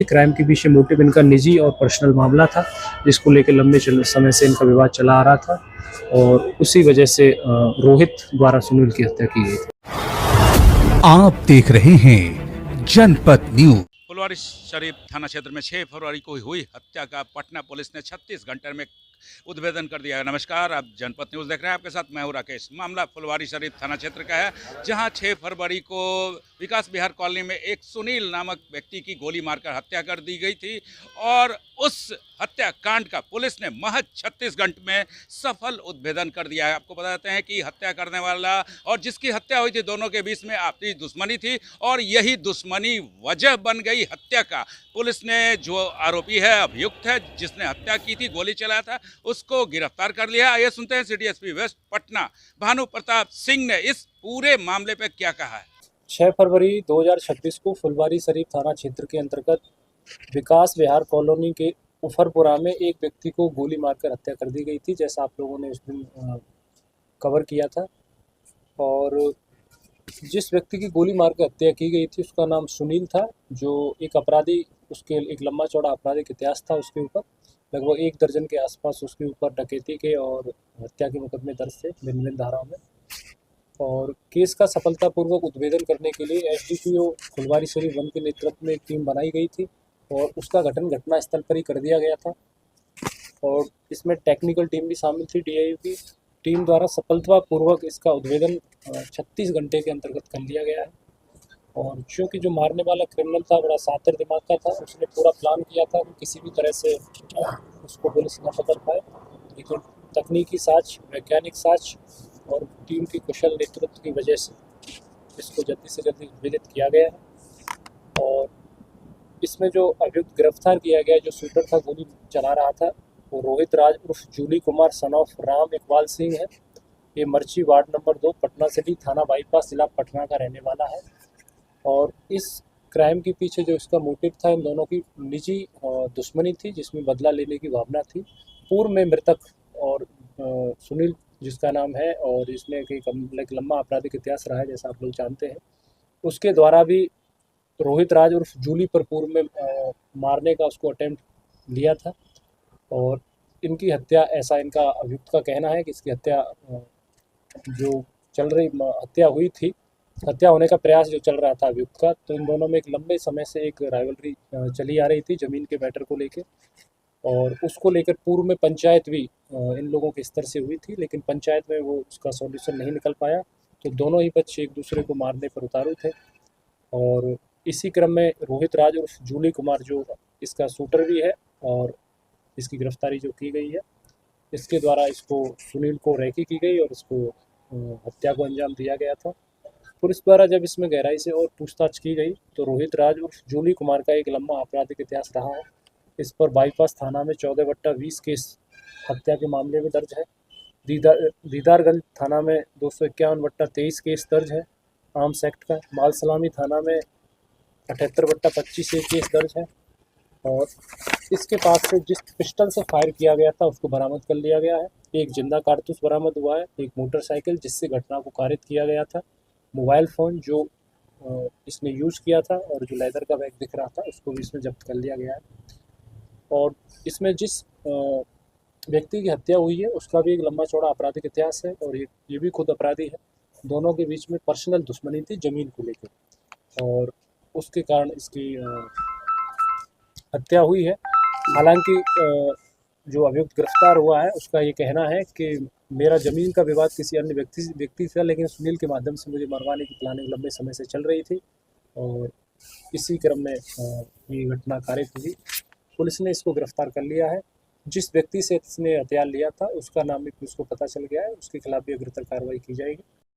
Crime के पीछे motive इनका निजी और पर्सनल मामला था, जिसको लेकर लंबे समय से इनका विवाद चला आ रहा था और उसी वजह से रोहित द्वारा सुनील की हत्या की गई थी। आप देख रहे हैं जनपद न्यूज। फुलवारी शरीफ थाना क्षेत्र में 6 फरवरी को हुई हत्या का पटना पुलिस ने 36 घंटे में उद्भेदन कर दिया है। नमस्कार, आप जनपद न्यूज़ देख रहे हैं, आपके साथ मैं हूं राकेश। मामला फुलवारी शरीफ थाना क्षेत्र का है, जहां 6 फरवरी को विकास विहार कॉलोनी में एक सुनील नामक व्यक्ति की गोली मारकर हत्या कर दी गई थी और उस हत्याकांड का पुलिस ने महज 36 घंटे में सफल उद्भेदन कर दिया है। आपको बताते हैं कि हत्या करने वाला और जिसकी हत्या हुई थी, दोनों के बीच में आपसी दुश्मनी थी और यही दुश्मनी वजह बन गई हत्या का। पुलिस ने जो आरोपी है, अभियुक्त है, जिसने हत्या की थी, गोली चलाया था, उसको गिरफ्तार कर लिया। आइए सुनते हैं city SP west Patna Bhanu Pratap Singh ने इस पूरे मामले पर क्या कहा है। 6 फरवरी 2026 को फुलवारी शरीफ थाना क्षेत्र के अंतर्गत विकास विहार कॉलोनी के उफरपुरा में एक व्यक्ति को गोली मारकर हत्या कर दी गई थी, जैसा आप लोगों ने उस दिन कवर किया था। और जिस व्यक्ति की गोली मारकर हत्या की गई थी उसका नाम सुनील था, जो एक अपराधी, उसके एक लंबा चौड़ा आपराधिक इतिहास था। उसके ऊपर लगभग 1 दर्जन के आसपास उसके ऊपर डकैती के और हत्या के मुकदमे दर्ज थे भिन्न धाराओं में। और केस का सफलतापूर्वक उद्भेदन करने के लिए एसडीपीओ फुलवारी शरीफ 1 के नेतृत्व में एक टीम बनाई गई थी और उसका गठन घटनास्थल पर ही कर दिया गया था। और इसमें टेक्निकल टीम भी शामिल थी। डीआईबी टीम द्वारा सफलतापूर्वक इसका उद्भेदन 36 घंटे के अंतर्गत कर लिया गया है। और चूँकि जो मारने वाला क्रिमिनल था बड़ा शातिर दिमाग का था, उसने पूरा प्लान किया था कि किसी भी तरह से उसको पुलिस न पकड़ पाए, लेकिन तकनीकी साक्ष्य, वैज्ञानिक साक्ष्य और टीम की कुशल नेतृत्व की वजह से इसको जल्दी से जल्दी उद्भेदित किया गया है। और इसमें जो अभियुक्त गिरफ्तार किया गया, जो शूटर था, गोली चला रहा था, वो रोहित राज उर्फ जूली कुमार सन ऑफ राम इकबाल सिंह है। ये मर्ची वार्ड नंबर 2 पटना सिटी थाना बाईपास जिला पटना का रहने वाला है। और इस क्राइम के पीछे जो इसका मोटिव था, इन दोनों की निजी दुश्मनी थी, जिसमें बदला लेने की भावना थी। पूर्व में मृतक और सुनील जिसका नाम है और इसने एक लंबा आपराधिक इतिहास रहा है, जैसा आप लोग जानते हैं, उसके द्वारा भी रोहित राज उर्फ जूली पर पूर्व में मारने का उसको अटेम्प्ट लिया था। और इनकी हत्या, ऐसा इनका अभियुक्त का कहना है कि इसकी हत्या जो चल रही हत्या हुई थी, हत्या होने का प्रयास जो चल रहा था अभियुक्त का, तो इन दोनों में एक लंबे समय से एक राइवलरी चली आ रही थी ज़मीन के मैटर को लेकर। और उसको लेकर पूर्व में पंचायत भी इन लोगों के स्तर से हुई थी, लेकिन पंचायत में वो उसका सॉल्यूशन नहीं निकल पाया, तो दोनों ही पक्ष एक दूसरे को मारने पर उतारू थे। और इसी क्रम में रोहित राज उर्फ जूली कुमार, जो इसका शूटर भी है, और इसकी गिरफ्तारी जो की गई है, इसके द्वारा इसको सुनील को रेकी की गई और इसको हत्या को अंजाम दिया गया था। पुलिस द्वारा जब इसमें गहराई से और पूछताछ की गई तो रोहित राज उर्फ जूली कुमार का एक लंबा आपराधिक इतिहास रहा है। इस पर बाईपास थाना में 14/20 केस हत्या के मामले में दर्ज है। दीदारगंज थाना में 251/23 केस दर्ज है आर्म्स एक्ट का। माल सलामी थाना में 78/25 केस दर्ज है। और इसके पास से जिस पिस्टल से फायर किया गया था उसको बरामद कर लिया गया है। एक जिंदा कारतूस बरामद हुआ है, एक मोटरसाइकिल जिससे घटना को कारित किया गया था, मोबाइल फ़ोन जो इसने यूज़ किया था, और जो लेदर का बैग दिख रहा था उसको भी इसमें जब्त कर लिया गया है। और इसमें जिस व्यक्ति की हत्या हुई है उसका भी एक लंबा चौड़ा आपराधिक इतिहास है और ये भी खुद अपराधी है। दोनों के बीच में पर्सनल दुश्मनी थी ज़मीन को लेकर, और उसके कारण इसकी हत्या हुई है। हालांकि जो अभियुक्त गिरफ्तार हुआ है उसका ये कहना है कि मेरा ज़मीन का विवाद किसी अन्य व्यक्ति से था, लेकिन सुनील के माध्यम से मुझे मरवाने की प्लानिंग लंबे समय से चल रही थी और इसी क्रम में ये घटना कारित हुई। पुलिस ने इसको गिरफ्तार कर लिया है। जिस व्यक्ति से इसने हथियार लिया था उसका नाम भी पुलिस को पता चल गया है, उसके खिलाफ भी अग्रतर कार्रवाई की जाएगी।